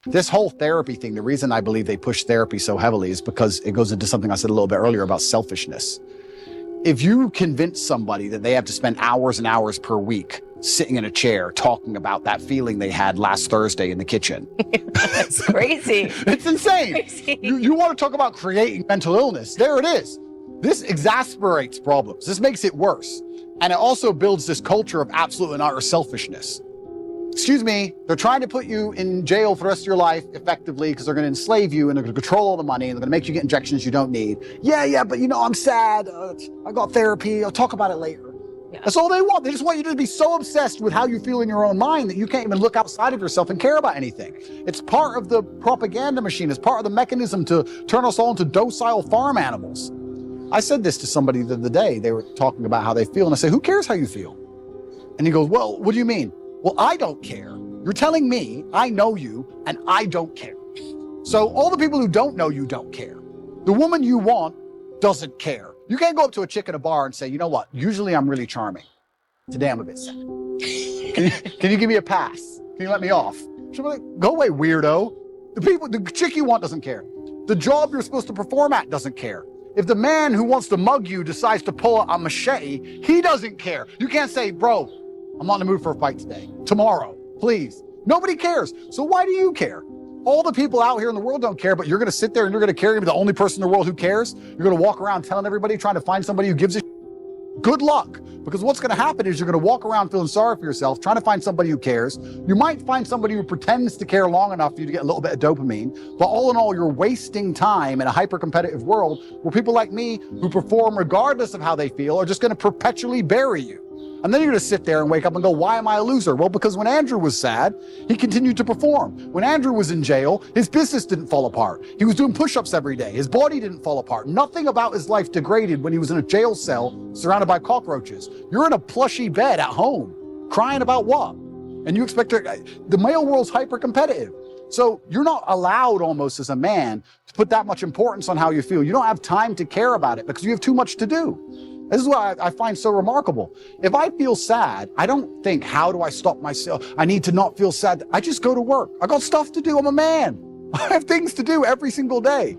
This whole therapy thing, the reason I believe they push therapy so heavily is because it goes into something I said a little bit earlier about selfishness. If you convince somebody that they have to spend hours and hours per week sitting in a chair talking about that feeling they had last Thursday in the kitchen. That's crazy. It's insane. Crazy. You want to talk about creating mental illness. There it is. This exasperates problems. This makes it worse. And it also builds this culture of absolute and utter selfishness. Excuse me, they're trying to put you in jail for the rest of your life effectively because they're going to enslave you and they're going to control all the money and they're going to make you get injections you don't need. Yeah, but you know, I'm sad. I got therapy. I'll talk about it later. Yeah. That's all they want. They just want you to be so obsessed with how you feel in your own mind that you can't even look outside of yourself and care about anything. It's part of the propaganda machine. It's part of the mechanism to turn us all into docile farm animals. I said this to somebody the other day. They were talking about how they feel and I said, who cares how you feel? And he goes, well, what do you mean? Well, I don't care. You're telling me I know you and I don't care. So all the people who don't know you don't care. The woman you want doesn't care. You can't go up to a chick in a bar and say, you know what? Usually I'm really charming. Today I'm a bit sad. Can you give me a pass? Can you let me off? She'll be like, go away, weirdo. The chick you want doesn't care. The job you're supposed to perform at doesn't care. If the man who wants to mug you decides to pull a machete, he doesn't care. You can't say, bro, I'm not in the mood for a fight today. Tomorrow, please. Nobody cares. So why do you care? All the people out here in the world don't care, but you're going to sit there and you're going to care. You're going to be the only person in the world who cares. You're going to walk around telling everybody, trying to find somebody who gives a good luck. Because what's going to happen is you're going to walk around feeling sorry for yourself, trying to find somebody who cares. You might find somebody who pretends to care long enough for you to get a little bit of dopamine. But all in all, you're wasting time in a hyper-competitive world where people like me who perform regardless of how they feel are just going to perpetually bury you. And then you're going to sit there and wake up and go, why am I a loser? Well, because when Andrew was sad, he continued to perform. When Andrew was in jail, his business didn't fall apart. He was doing push-ups every day. His body didn't fall apart. Nothing about his life degraded when he was in a jail cell surrounded by cockroaches. You're in a plushy bed at home, crying about what? And you expect the male world's hyper-competitive. So you're not allowed almost as a man to put that much importance on how you feel. You don't have time to care about it because you have too much to do. This is what I find so remarkable. If I feel sad, I don't think, how do I stop myself? I need to not feel sad. I just go to work. I got stuff to do. I'm a man. I have things to do every single day.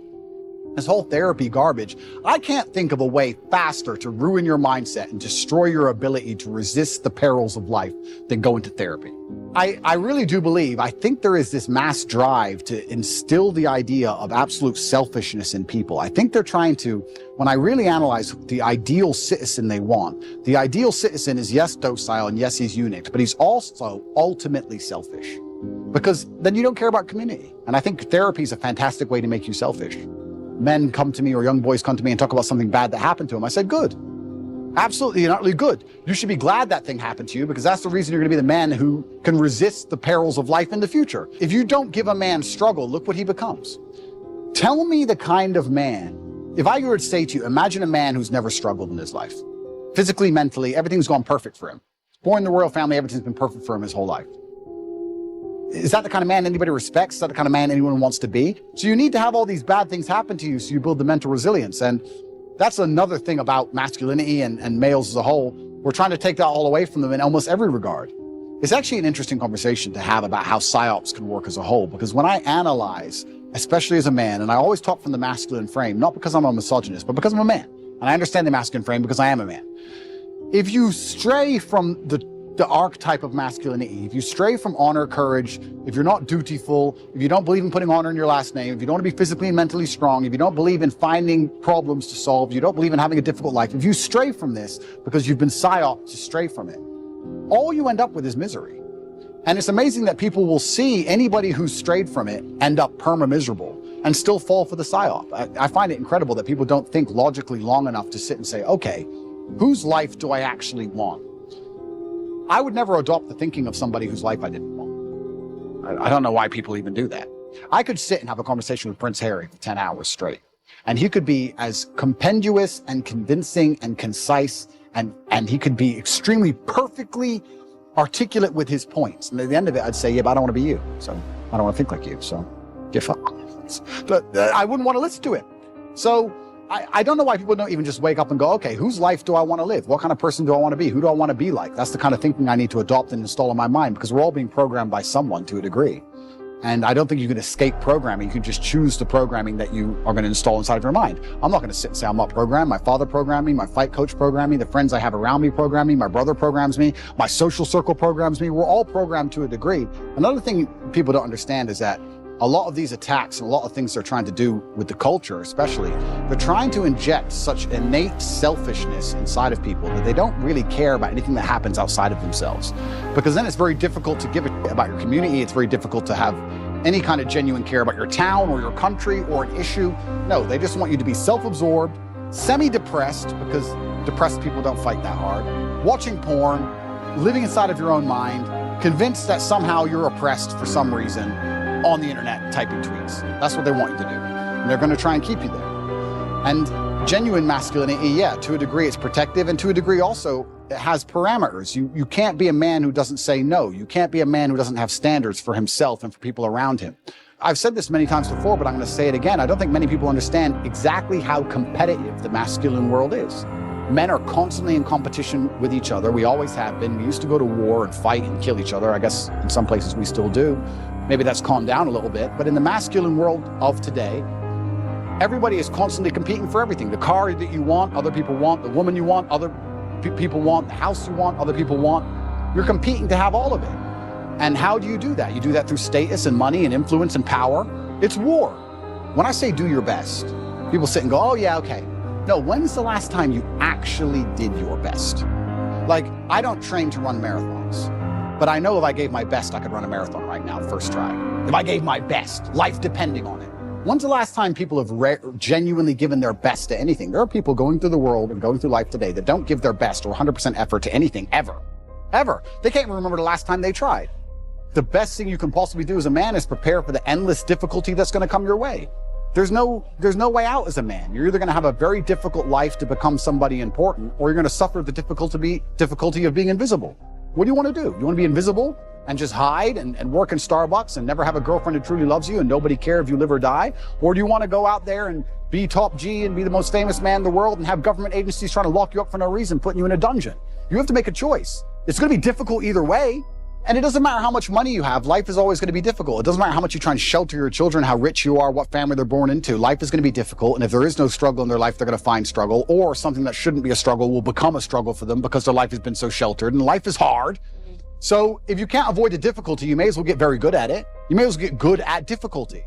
This whole therapy garbage, I can't think of a way faster to ruin your mindset and destroy your ability to resist the perils of life than go into therapy. I really do believe, I think there is this mass drive to instill the idea of absolute selfishness in people. I think they're trying to, when I really analyze the ideal citizen they want, the ideal citizen is yes, docile, and yes, he's eunuch, but he's also ultimately selfish. Because then you don't care about community. And I think therapy is a fantastic way to make you selfish. Men come to me or young boys come to me and talk about something bad that happened to them. I said, good. Absolutely and utterly good. You should be glad that thing happened to you because that's the reason you're going to be the man who can resist the perils of life in the future. If you don't give a man struggle, look what he becomes. Tell me the kind of man, if I were to say to you, imagine a man who's never struggled in his life. Physically, mentally, everything's gone perfect for him. Born in the royal family, everything's been perfect for him his whole life. Is that the kind of man anybody respects? Is that the kind of man anyone wants to be? So you need to have all these bad things happen to you so you build the mental resilience. And that's another thing about masculinity and males as a whole. We're trying to take that all away from them in almost every regard. It's actually an interesting conversation to have about how psyops can work as a whole, because when I analyze, especially as a man, and I always talk from the masculine frame, not because I'm a misogynist, but because I'm a man. And I understand the masculine frame because I am a man. If you stray from the archetype of masculinity, if you stray from honor, courage, if you're not dutiful, if you don't believe in putting honor in your last name, if you don't want to be physically and mentally strong, if you don't believe in finding problems to solve, you don't believe in having a difficult life, if you stray from this because you've been psyoped to stray from it, all you end up with is misery. And it's amazing that people will see anybody who's strayed from it end up perma-miserable and still fall for the psyop. I find it incredible that people don't think logically long enough to sit and say, okay, whose life do I actually want? I would never adopt the thinking of somebody whose life I didn't want. I don't know why people even do that. I could sit and have a conversation with Prince Harry for 10 hours straight, and he could be as compendious and convincing and concise, and he could be extremely perfectly articulate with his points. And at the end of it, I'd say, yeah, but I don't want to be you. So I don't want to think like you. So get fucked. But I wouldn't want to listen to it. So I don't know why people don't even just wake up and go, okay, whose life do I want to live? What kind of person do I want to be? Who do I want to be like? That's the kind of thinking I need to adopt and install in my mind, because we're all being programmed by someone to a degree. And I don't think you can escape programming. You can just choose the programming that you are going to install inside of your mind. I'm not going to sit and say I'm not programmed. My father programmed me. My fight coach programmed me. The friends I have around me program me. My brother programs me. My social circle programs me. We're all programmed to a degree. Another thing people don't understand is that a lot of these attacks and a lot of things they're trying to do with the culture, especially, they're trying to inject such innate selfishness inside of people that they don't really care about anything that happens outside of themselves. Because then it's very difficult to give a shit about your community. It's very difficult to have any kind of genuine care about your town or your country or an issue. No, they just want you to be self-absorbed, semi-depressed, because depressed people don't fight that hard, watching porn, living inside of your own mind, convinced that somehow you're oppressed for some reason, on the internet typing tweets. That's what they want you to do. And they're going to try and keep you there. And genuine masculinity, yeah, to a degree it's protective, and to a degree also it has parameters. You can't be a man who doesn't say no. You can't be a man who doesn't have standards for himself and for people around him. I've said this many times before, but I'm going to say it again. I don't think many people understand exactly how competitive the masculine world is. Men are constantly in competition with each other. We always have been. We used to go to war and fight and kill each other. I guess in some places we still do. Maybe that's calmed down a little bit. But in the masculine world of today, everybody is constantly competing for everything. The car that you want, other people want. The woman you want, other people want. The house you want, other people want. You're competing to have all of it. And how do you do that? You do that through status and money and influence and power. It's war. When I say do your best, people sit and go, oh yeah, okay. No, when's the last time you actually did your best? Like, I don't train to run marathons, but I know if I gave my best, I could run a marathon right now, first try. If I gave my best, life depending on it. When's the last time people have genuinely given their best to anything? There are people going through the world and going through life today that don't give their best or 100% effort to anything, ever. Ever. They can't even remember the last time they tried. The best thing you can possibly do as a man is prepare for the endless difficulty that's going to come your way. There's no way out as a man. You're either going to have a very difficult life to become somebody important, or you're going to suffer the difficulty of being invisible. What do you want to do? You want to be invisible and just hide and work in Starbucks and never have a girlfriend who truly loves you and nobody care if you live or die? Or do you want to go out there and be top G and be the most famous man in the world and have government agencies trying to lock you up for no reason, putting you in a dungeon? You have to make a choice. It's going to be difficult either way. And it doesn't matter how much money you have, life is always going to be difficult. It doesn't matter how much you try and shelter your children, how rich you are, what family they're born into. Life is going to be difficult. And if there is no struggle in their life, they're going to find struggle, or something that shouldn't be a struggle will become a struggle for them because their life has been so sheltered, and life is hard. So if you can't avoid the difficulty, you may as well get very good at it. You may as well get good at difficulty.